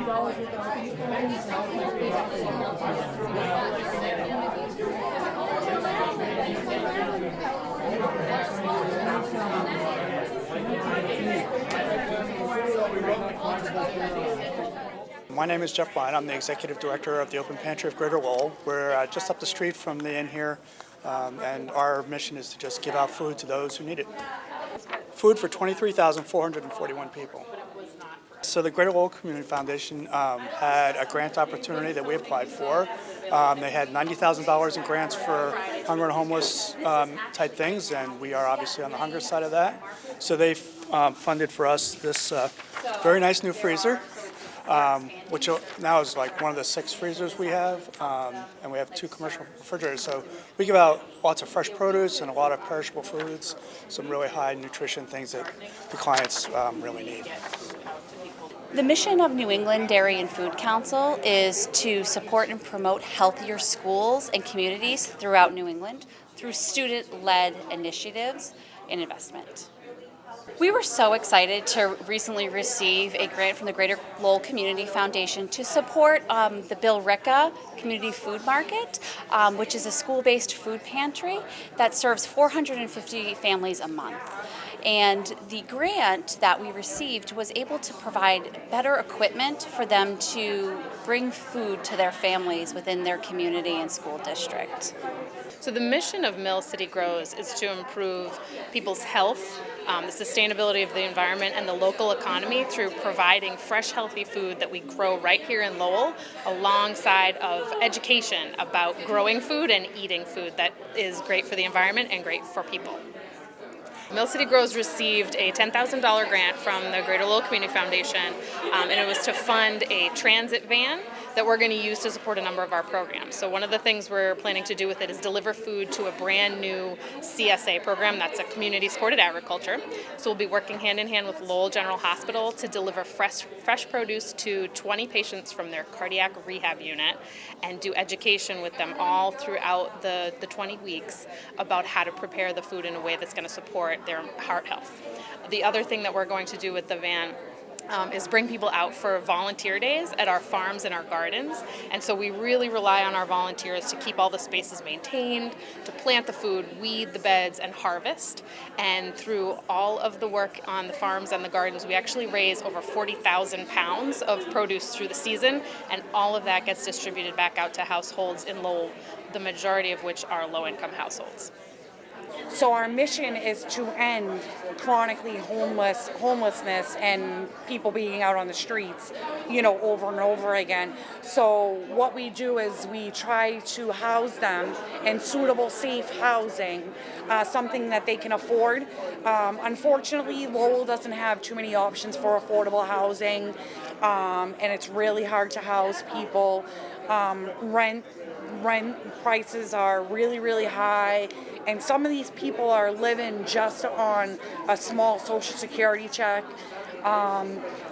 My name is Geoff. I'm the Executive Director of the Open Pantry of Greater Lowell. We're just up the street from the inn here, and our mission is to just give out food to those who need it. Food for 23,441 people. So the Greater Lowell Community Foundation had a grant opportunity that we applied for. They had $90,000 in grants for hunger and homeless type things, and we are obviously on the hunger side of that. So they funded for us this very nice new freezer, which now is like one of the 6 freezers we have, and we have 2 commercial refrigerators. So we give out lots of fresh produce and a lot of perishable foods, some really high nutrition things that the clients really need. The mission of New England Dairy and Food Council is to support and promote healthier schools and communities throughout New England through student-led initiatives and investment. We were so excited to recently receive a grant from the Greater Lowell Community Foundation to support the Bill Ricca Community Food Market, which is a school-based food pantry that serves 450 families a month. And the grant that we received was able to provide better equipment for them to bring food to their families within their community and school district. So the mission of Mill City Grows is to improve people's health, the sustainability of the environment, and the local economy through providing fresh, healthy food that we grow right here in Lowell, alongside of education about growing food and eating food that is great for the environment and great for people. Mill City Grows received a $10,000 grant from the Greater Lowell Community Foundation, and it was to fund a transit van that we're going to use to support a number of our programs. So one of the things we're planning to do with it is deliver food to a brand new CSA program, that's a community supported agriculture. So we'll be working hand in hand with Lowell General Hospital to deliver fresh produce to 20 patients from their cardiac rehab unit and do education with them all throughout the 20 weeks about how to prepare the food in a way that's going to support their heart health. The other thing that we're going to do with the van is bring people out for volunteer days at our farms and our gardens. And so we really rely on our volunteers to keep all the spaces maintained, to plant the food, weed the beds, and harvest. And through all of the work on the farms and the gardens, we actually raise over 40,000 pounds of produce through the season, and all of that gets distributed back out to households in Lowell, the majority of which are low-income households. So our mission is to end chronically homelessness and people being out on the streets, over and over again. So what we do is we try to house them in suitable, safe housing, something that they can afford. Unfortunately, Lowell doesn't have too many options for affordable housing, and it's really hard to house people. Rent prices are really, really high, and some of these people are living just on a small Social Security check.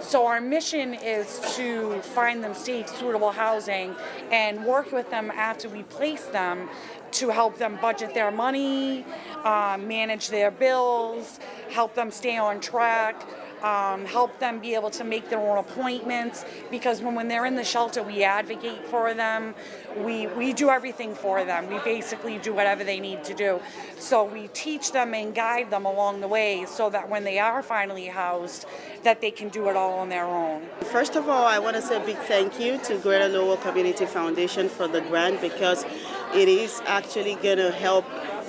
So our mission is to find them safe, suitable housing and work with them after we place them to help them budget their money, manage their bills, help them stay on track, help them be able to make their own appointments, because when they're in the shelter, we advocate for them. We do everything for them. We basically do whatever they need to do. So we teach them and guide them along the way so that when they are finally housed, that they can do it all on their own. First of all, I want to say a big thank you to Greater Lowell Community Foundation for the grant, because it is actually going to help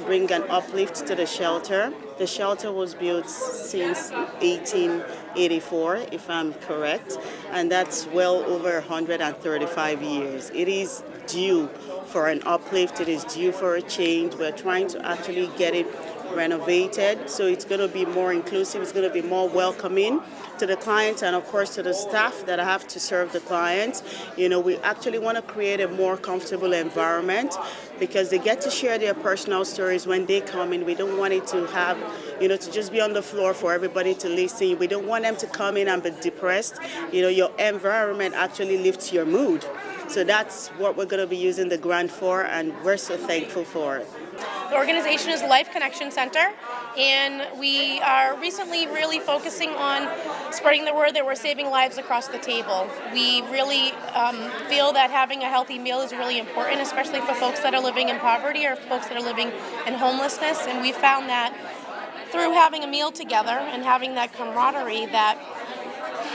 bring an uplift to the shelter. The shelter was built since 1884, if I'm correct, and that's well over 135 years. It is due for an uplift. It is due for a change. We're trying to actually get it renovated, so it's going to be more inclusive. It's going to be more welcoming to the clients and, of course, to the staff that have to serve the clients. We actually want to create a more comfortable environment because they get to share their personal stories when they come in. We don't want it to have, to just be on the floor for everybody to listen. We don't want them to come in and be depressed. Your environment actually lifts your mood. So that's what we're going to be using the grant for, and we're so thankful for it. The organization is the Life Connection Center. And we are recently really focusing on spreading the word that we're saving lives across the table. We really feel that having a healthy meal is really important, especially for folks that are living in poverty or folks that are living in homelessness. And we found that through having a meal together and having that camaraderie, that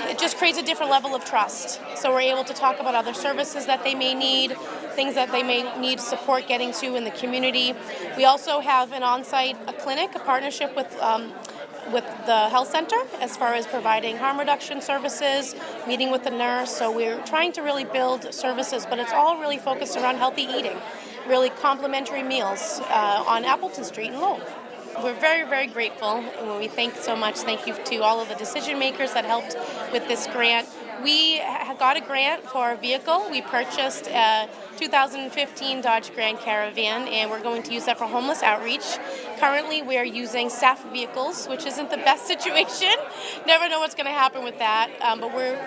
it just creates a different level of trust. So we're able to talk about other services that they may need, things that they may need support getting to in the community. We also have an on-site clinic, a partnership with the health center as far as providing harm reduction services, meeting with the nurse. So we're trying to really build services, but it's all really focused around healthy eating, really complimentary meals on Appleton Street in Lowell. We're very, very grateful, and we thank so much. Thank you to all of the decision makers that helped with this grant. We got a grant for a vehicle. We purchased a 2015 Dodge Grand Caravan, and we're going to use that for homeless outreach. Currently, we are using staff vehicles, which isn't the best situation. Never know what's going to happen with that, but we're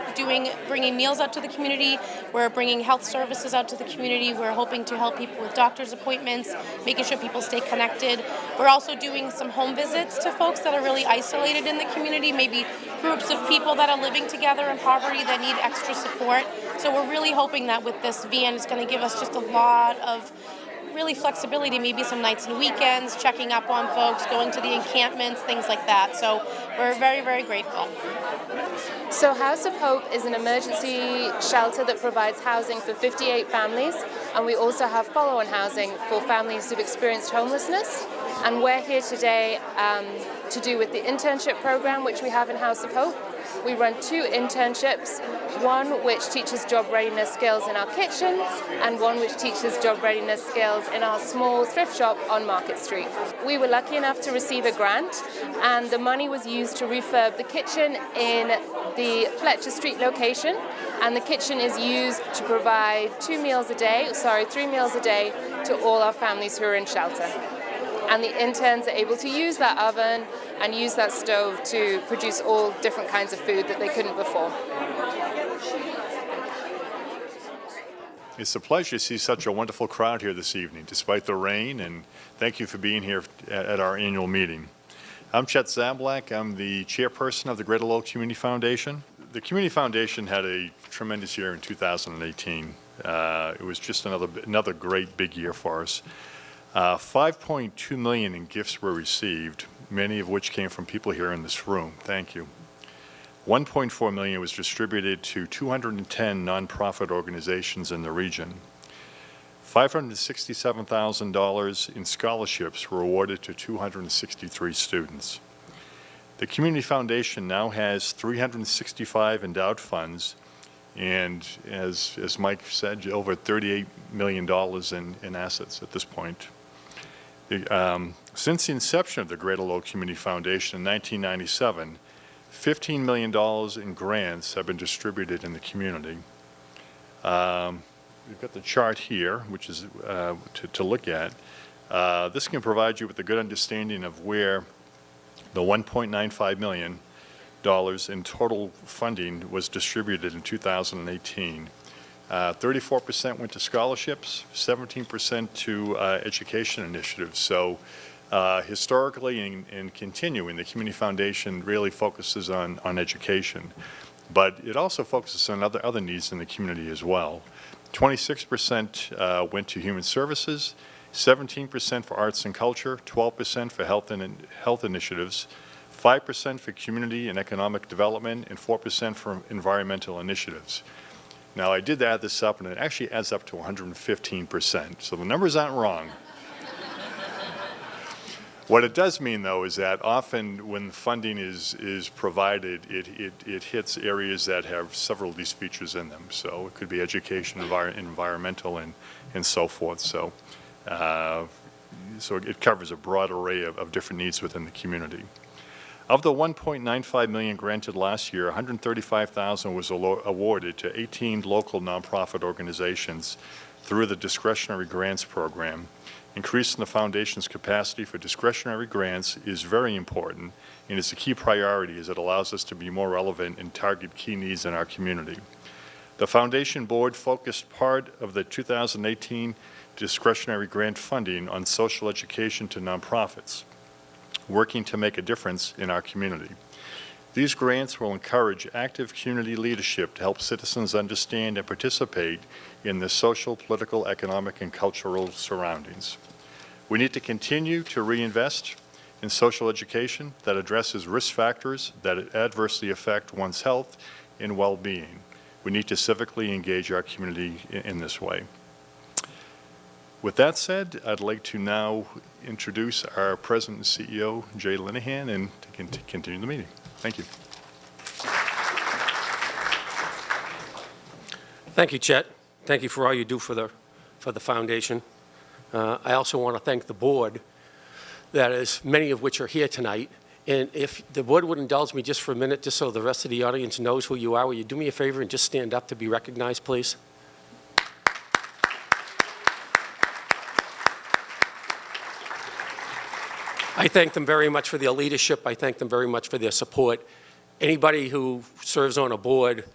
bringing meals out to the community. We're bringing health services out to the community. We're hoping to help people with doctor's appointments, making sure people stay connected. We're also doing some home visits to folks that are really isolated in the community, maybe groups of people that are living together in poverty that need extra support. So we're really hoping that with this van, it's going to give us just a lot of really flexibility, maybe some nights and weekends, checking up on folks, going to the encampments, things like that. So we're very, very grateful. So House of Hope is an emergency shelter that provides housing for 58 families, and we also have follow-on housing for families who've experienced homelessness. And we're here today to do with the internship program which we have in House of Hope. We run 2 internships, one which teaches job readiness skills in our kitchen and one which teaches job readiness skills in our small thrift shop on Market Street. We were lucky enough to receive a grant, and the money was used to refurb the kitchen in the Fletcher Street location, and the kitchen is used to provide 3 meals a day to all our families who are in shelter. And the interns are able to use that oven and use that stove to produce all different kinds of food that they couldn't before. It's a pleasure to see such a wonderful crowd here this evening, despite the rain, and thank you for being here at our annual meeting. I'm Chet Szablak. I'm the chairperson of the Greater Lowell Community Foundation. The Community Foundation had a tremendous year in 2018. It was just another great big year for us. $5.2 million in gifts were received, many of which came from people here in this room. Thank you. $1.4 million was distributed to 210 nonprofit organizations in the region. $567,000 in scholarships were awarded to 263 students. The Community Foundation now has 365 endowed funds, and as Mike said, over $38 million in assets at this point. Since the inception of the Greater Lowell Community Foundation in 1997, $15 million in grants have been distributed in the community. We've got the chart here, which is to look at. This can provide you with a good understanding of where the $1.95 million in total funding was distributed in 2018. 34% went to scholarships, 17% to education initiatives. So historically and continuing, the Community Foundation really focuses on education, but it also focuses on other needs in the community as well. 26% went to human services, 17% for arts and culture, 12% for health initiatives, 5% for community and economic development, and 4% for environmental initiatives. Now, I did add this up, and it actually adds up to 115%, so the numbers aren't wrong. What it does mean, though, is that often when funding is provided, it hits areas that have several of these features in them. So it could be education, environmental, and so forth. So it covers a broad array of different needs within the community. Of the $1.95 million granted last year, $135,000 was awarded to 18 local nonprofit organizations through the discretionary grants program. Increasing the foundation's capacity for discretionary grants is very important, and it's a key priority as it allows us to be more relevant and target key needs in our community. The foundation board focused part of the 2018 discretionary grant funding on social education to nonprofits. working to make a difference in our community. These grants will encourage active community leadership to help citizens understand and participate in the social, political, economic, and cultural surroundings. We need to continue to reinvest in social education that addresses risk factors that adversely affect one's health and well-being. We need to civically engage our community in this way. With that said, I'd like to now introduce our President and CEO, Jay Linehan, and to continue the meeting. Thank you. Thank you, Chet. Thank you for all you do for the foundation. I also want to thank the board, that is, many of which are here tonight. And if the board would indulge me just for a minute, just so the rest of the audience knows who you are, will you do me a favor and just stand up to be recognized, please? I thank them very much for their leadership. I thank them very much for their support. Anybody who serves on a board,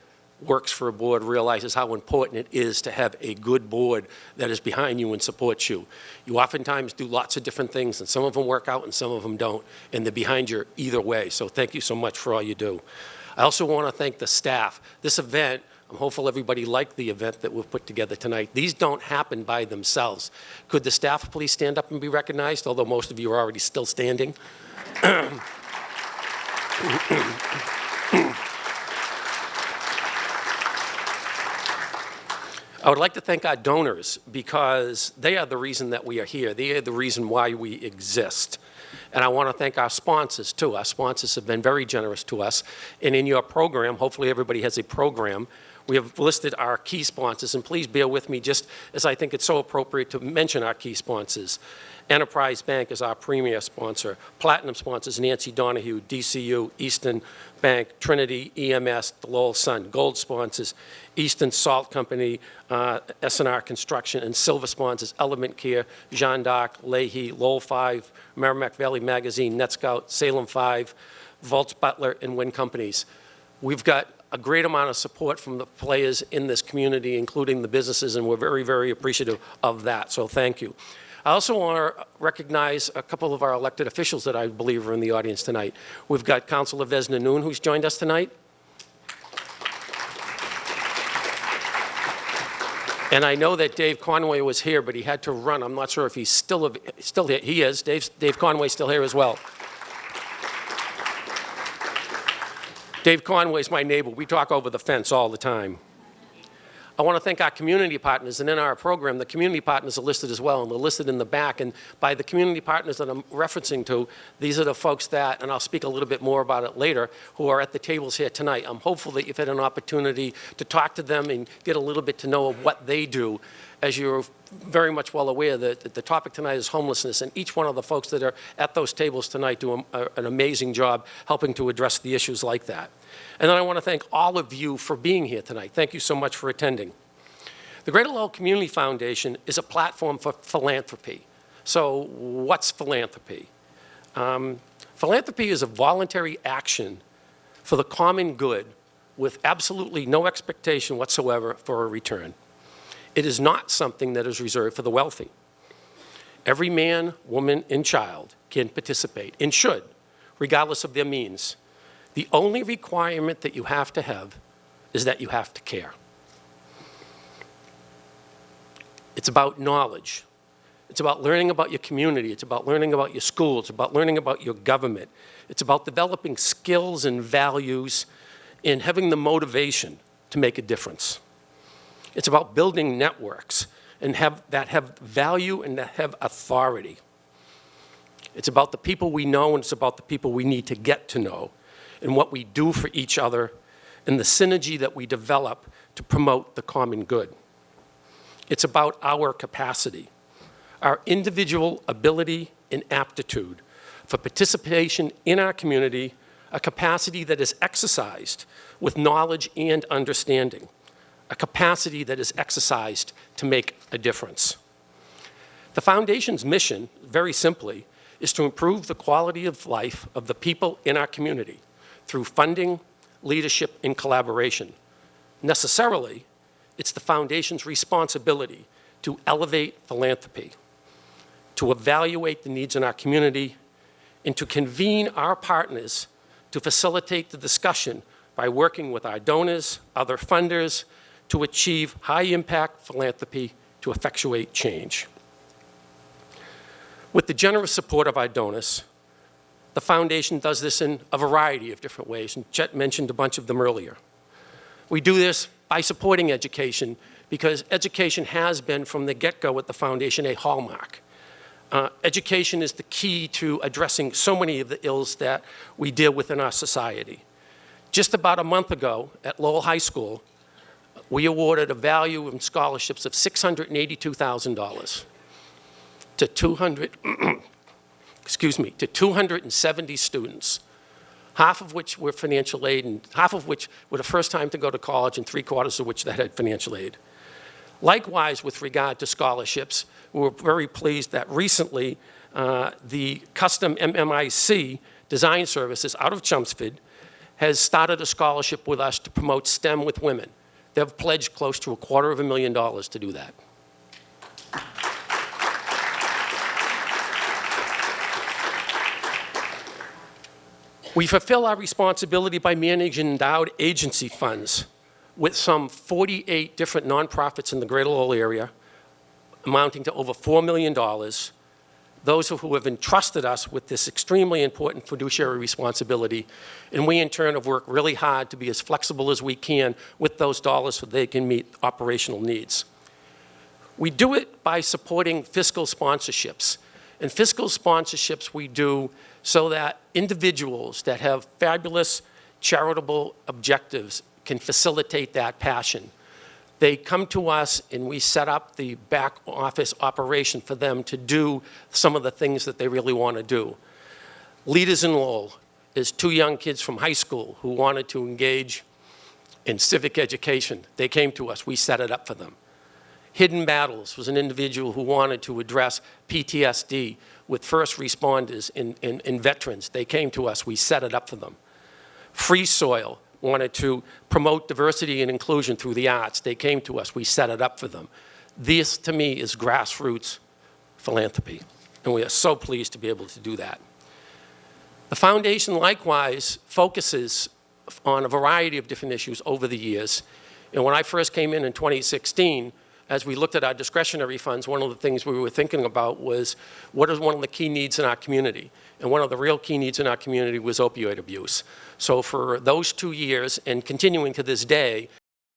works for a board, realizes how important it is to have a good board that is behind you and supports you. You oftentimes do lots of different things, and some of them work out and some of them don't, and they're behind you either way. So thank you so much for all you do. I also want to thank the staff. This event, I'm hopeful everybody liked the event that we've put together tonight. These don't happen by themselves. Could the staff please stand up and be recognized, although most of you are already still standing? I would like to thank our donors, because they are the reason that we are here. They are the reason why we exist. And I want to thank our sponsors, too. Our sponsors have been very generous to us. And in your program, hopefully everybody has a program, we have listed our key sponsors. And please bear with me, just as I think it's so appropriate to mention our key sponsors. Enterprise Bank is our premier sponsor. Platinum sponsors Nancy Donahue, DCU, Easton Bank, Trinity, EMS, the Lowell Sun. Gold sponsors Easton Salt Company, S&R Construction, and silver sponsors Element Care, Jean d'Arc, Leahy, Lowell 5, Merrimack Valley Magazine, NetScout, Salem 5, Volts Butler, and Wynn Companies. We've got a great amount of support from the players in this community, including the businesses, and we're very, very appreciative of that, so thank you. I also want to recognize a couple of our elected officials that I believe are in the audience tonight. We've got Councilor Vesna Noon, who's joined us tonight. And I know that Dave Conway was here, but he had to run. I'm not sure if he's still here. He is. Dave Conway's still here as well. Dave Conway's my neighbor. We talk over the fence all the time. I want to thank our community partners, and in our program, the community partners are listed as well, and they're listed in the back. And by the community partners that I'm referencing to, these are the folks that, and I'll speak a little bit more about it later, who are at the tables here tonight. I'm hopeful that you've had an opportunity to talk to them and get a little bit to know of what they do. As you're very much well aware, that the topic tonight is homelessness, and each one of the folks that are at those tables tonight do an amazing job helping to address the issues like that. And then I want to thank all of you for being here tonight. Thank you so much for attending. The Greater Lowell Community Foundation is a platform for philanthropy. So what's philanthropy? Philanthropy is a voluntary action for the common good with absolutely no expectation whatsoever for a return. It is not something that is reserved for the wealthy. Every man, woman, and child can participate and should, regardless of their means. The only requirement that you have to have is that you have to care. It's about knowledge. It's about learning about your community. It's about learning about your school. It's about learning about your government. It's about developing skills and values and having the motivation to make a difference. It's about building networks and that have value and that have authority. It's about the people we know, and it's about the people we need to get to know, and what we do for each other, and the synergy that we develop to promote the common good. It's about our capacity, our individual ability and aptitude for participation in our community, a capacity that is exercised with knowledge and understanding, a capacity that is exercised to make a difference. The Foundation's mission, very simply, is to improve the quality of life of the people in our community through funding, leadership, and collaboration. Necessarily, it's the Foundation's responsibility to elevate philanthropy, to evaluate the needs in our community, and to convene our partners to facilitate the discussion by working with our donors, other funders, to achieve high-impact philanthropy to effectuate change. With the generous support of our donors, the foundation does this in a variety of different ways, and Chet mentioned a bunch of them earlier. We do this by supporting education, because education has been, from the get-go at the foundation, a hallmark. Education is the key to addressing so many of the ills that we deal with in our society. Just about a month ago at Lowell High School, we awarded a value in scholarships of $682,000 to 270 students, half of which were financial aid and half of which were the first time to go to college and 3/4 of which that had financial aid. Likewise, with regard to scholarships, we were very pleased that recently the custom MMIC design services out of Chelmsford has started a scholarship with us to promote STEM with women. They've pledged close to $250,000 to do that. We fulfill our responsibility by managing endowed agency funds with some 48 different nonprofits in the Greater Lowell area, amounting to over $4 million. Those who have entrusted us with this extremely important fiduciary responsibility, and we in turn have worked really hard to be as flexible as we can with those dollars so they can meet operational needs. We do it by supporting fiscal sponsorships. And fiscal sponsorships we do so that individuals that have fabulous charitable objectives can facilitate that passion. They come to us and we set up the back office operation for them to do some of the things that they really want to do. Leaders in Lowell is 2 young kids from high school who wanted to engage in civic education. They came to us, we set it up for them. Hidden Battles was an individual who wanted to address PTSD with first responders and veterans. They came to us, we set it up for them. Free Soil wanted to promote diversity and inclusion through the arts. They came to us, we set it up for them. This, to me, is grassroots philanthropy, and we are so pleased to be able to do that. The foundation likewise focuses on a variety of different issues over the years, and when I first came in 2016, as we looked at our discretionary funds, one of the things we were thinking about was what is one of the key needs in our community? And one of the real key needs in our community was opioid abuse. So for those 2 years, and continuing to this day,